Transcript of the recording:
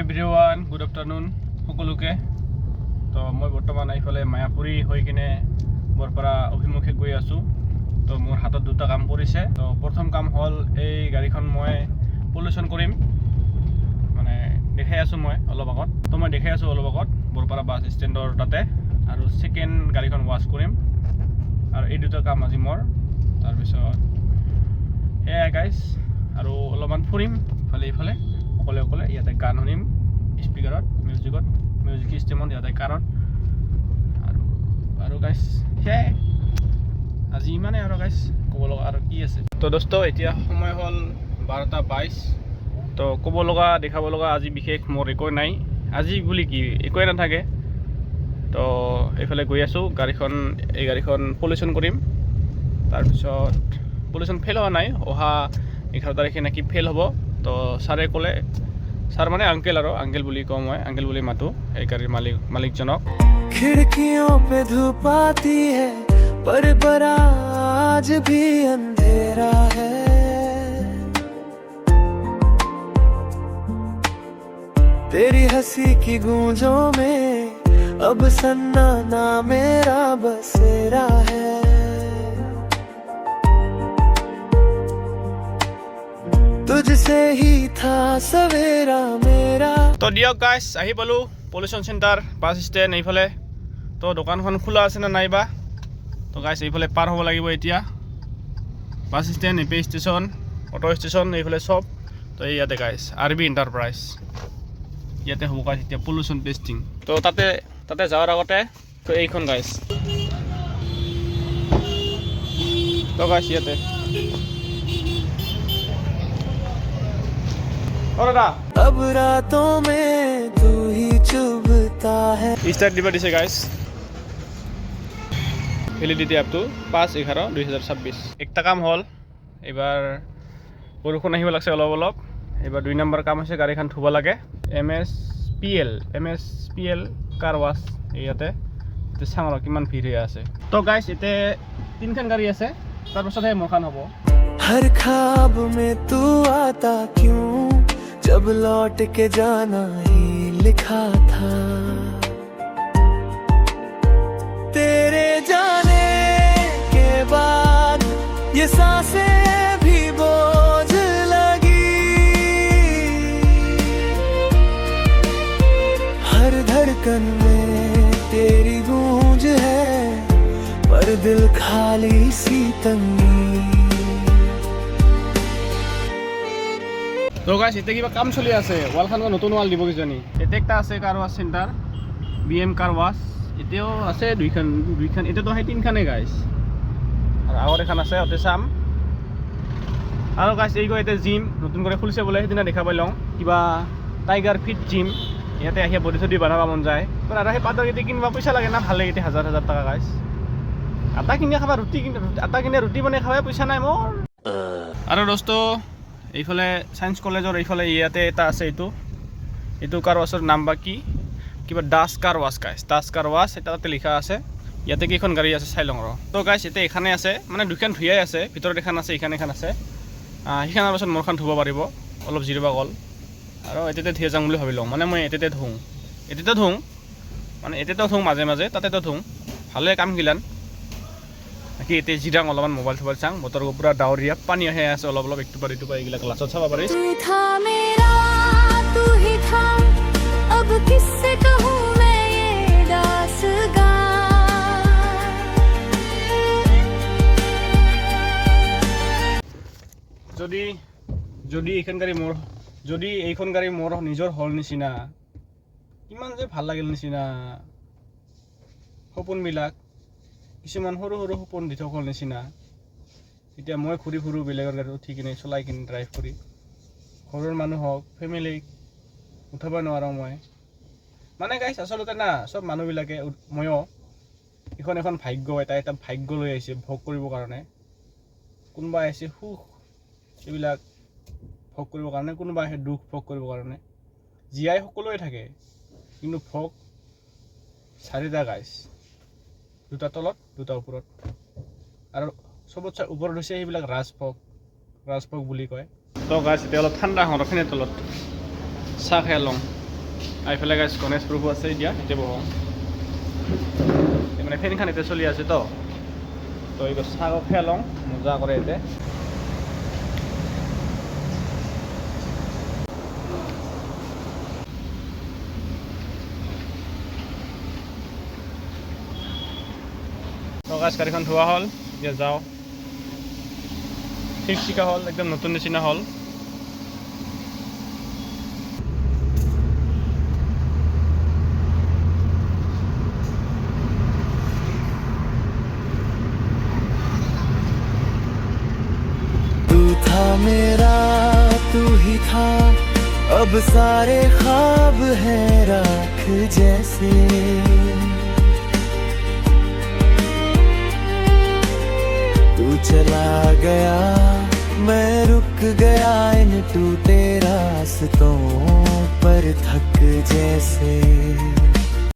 everyone good afternoon সকলোকে তো মই বৰ্তমান এইফালে মায়াপুৰী হৈ কিনে বৰপাৰা অভিমুখে গৈ আছোঁ তো মোৰ হাতত দুটা কাম কৰিছে তো প্ৰথম কাম হ'ল এই গাড়ীখন মই পলিউশ্যন কৰিম মানে দেখাই আছোঁ মই অলপ আগত তো মই দেখাই আছোঁ অলপ আগত বৰপাৰা বাছ ষ্টেণ্ডৰ তাতে আৰু সেকেন্ড গাড়ীখন ৱাছ কৰিম আৰু এই দুটা কাম আজি মোৰ তাৰপিছত সেয়া গাইজ আৰু অলপমান ফুৰিম ইফালে অকলে ইয়াতে গান শুনিম স্পিকাৰত মিউজিক চিষ্টেমত ইয়াতে কাৰত আৰু গাইজ সেয়াই আজি ইমানে আৰু গাইজ ক'ব লগা আৰু কি আছে তো দোস্ত এতিয়া সময় হ'ল 12:22 তো ক'ব লগা দেখাব লগা আজি বিশেষ মোৰ একো নাই আজি বুলি কি একোৱে নাথাকে তো এইফালে গৈ আছোঁ এই গাড়ীখন পলিউশ্যন কৰিম তাৰপিছত পলিউশ্যন ফেইল হোৱা নাই অহা 11 তাৰিখে নাকি ফেইল হ'ব তো ছাৰে ক'লে ছাৰ মানে আংকেল বুলি কওঁ মই আংকেল বুলি মাতো এই গাড়ীৰ মালিকজনক खिड़कियों पे धूप आती है पर आज भी अंधेरा है तेरी हंसी की गूंजों में अब सन्नाटा मेरा बसेरा है तुझसे ही था सवेरा मेरा তো দিয়ক গাইজ আহি পালোঁ পলিউশ্যন চেণ্টাৰ বাছ ষ্টেণ্ড এইফালে তো দোকানখন খোলা আছে নে নাইবা তো গাইজ এইফালে পাৰ হ'ব লাগিব এতিয়া বাছ ষ্টেণ্ড এপি ষ্টেচন অটো ষ্টেচন এইফালে চব তো ইয়াতে গাইজ আৰবি এণ্টাৰপ্ৰাইজ ইয়াতে হ'ব গাইজ এতিয়া পলিউশ্যন টেষ্টিং তো তাতে যোৱাৰ আগতে তো এইখন গাইজ তো গাইজ ইয়াতে अब रातों में तू ही चुभता है स्टार्ट दिबा दिसे गाइस ভ্যালিডিটি আপ টু 5/11/2026 একটা কাম হ'ল এবাৰ বৰষুণ আহিব লাগছে অলপ এবাৰ 2 নম্বৰ কাম হৈছে গাড়ীখন ধুব লাগে MSPL কাৰ ৱাছ ইয়াতে চাঙৰ কিমান ভিৰ হৈ আছে তো গাইস এতে তিনখন গাড়ী আছে তাৰ পাছতহে মোৰখান হ'ব हर ख्वाब में तू आता क्यों जब लौट के जाना ही लिखा था तेरे जाने के बाद ये सांसें भी बोझ लगी हर धड़कन में तेरी गूंज है पर दिल खाली सी तंगी তো গাইস এতে কিবা কাম চলি আছে ওয়ালখান নতুন ওয়াল দিব কিজানি এতে একটা আছে car wash centre BM car wash এতেও আছে দুইখান এতে তো হয় তিনখানে গাইস আর আগৰ এখন আছে অতে চাম আৰু গাইস এইগো এতে জিম নতুন করে খুলিছে বলে সেদিনা দেখা পাইলং কিবা টাইগার ফিট জিম ইয়াতে আহিয়া বডি চডি বানাবা মন যায় তো আৰু সেই পাতৰ কেতে কিনবা পইচা লাগে না ভালে কেতে হাজাৰ টাকা গাইস আটা কিনে খাবা ৰুটি বনাই খাবা পইচা নাই মোৰ আৰু দোস্ত এইফালে সায়েন্স কলেজৰ এইফালে ইয়াতে এটা আছে এইটো কাৰ ৱাছৰ নাম বা কি কিবা দাস কাৰ ৱাছ গাইছ দাস কাৰ ৱাছ এটা তাতে লিখা আছে ইয়াতে কেইখন গাড়ী আছে চাই লওঁ ৰ তো গাইছ এতিয়া এখানে আছে মানে দুখন ধুইয়াই আছে ভিতৰত এখন আছে এইখন আছে সেইখনৰ পাছত মোৰখন ধুব পাৰিব অলপ জিৰবা গ'ল আৰু এতেতে ধুই যাম বুলি ভাবিলোঁ মানে মই এতেতে ধুওঁ মানে এতেতো ধুওঁ মাজে মাজে তাতেতো ধুওঁ ভালে কাম গিলান কি এতে জিৰাং অলপমান মোবাইল চাং বতৰ পুৰা ডাৱৰীয়া পানী আহে আছে অলপ একটু পাৰি এইগিলা গ্লাছত চাব পাৰি যদি এইখন গাড়ী মোৰ নিজৰ হল নিচিনা কিমান যে ভাল লাগিল নিচিনা সপোনবিলাক কিছুমান সৰু সপোন দি থকাৰ নিচিনা এতিয়া মই ঘূৰি ফুৰোঁ বেলেগৰ গাড়ী উঠি কিনে চলাই কিনে ড্ৰাইভ কৰি ঘৰৰ মানুহক ফেমিলিক উঠাব নোৱাৰোঁ মই মানে গাইছ আচলতে না চব মানুহবিলাকে ময়ো এখন ভাগ্য এটা ভাগ্য লৈ আহিছে ভোগ কৰিবৰ কাৰণে কোনোবা আহিছে সুখ এইবিলাক ভোগ কৰিবৰ কাৰণে কোনোবা আহে দুখ ভোগ কৰিবৰ কাৰণে জীয়াই সকলোৱে থাকে কিন্তু ভোগ চাৰিটা গাইছ দুটা তলত দুটা ওপৰত আৰু সবতছে ওপৰত হৈছে এইবিলাক ৰাজভোগ বুলি কয় তো গাইছ এতিয়া অলপ ঠাণ্ডা হওঁ ৰখিনে তলত চাহ খাই লওঁ এইফালে গাইছ গণেশ প্ৰভু আছে এতিয়া এতিয়া বহো মানে ফেনখন এতিয়া চলি আছে তো এই চাহ খাই লওঁ মজা কৰে এতিয়া গাছ গাড়ীখন ধোৱা হ'ল এতিয়া যাওঁ ঠিক চিকা হ'ল একদম নতুন নিচিনা হ'ল तू था मेरा तू ही था अब सारे ख्वाब हैं राख जैसे तू चला गया मैं रुक गया इन टूटे रास्तों पर थक जैसे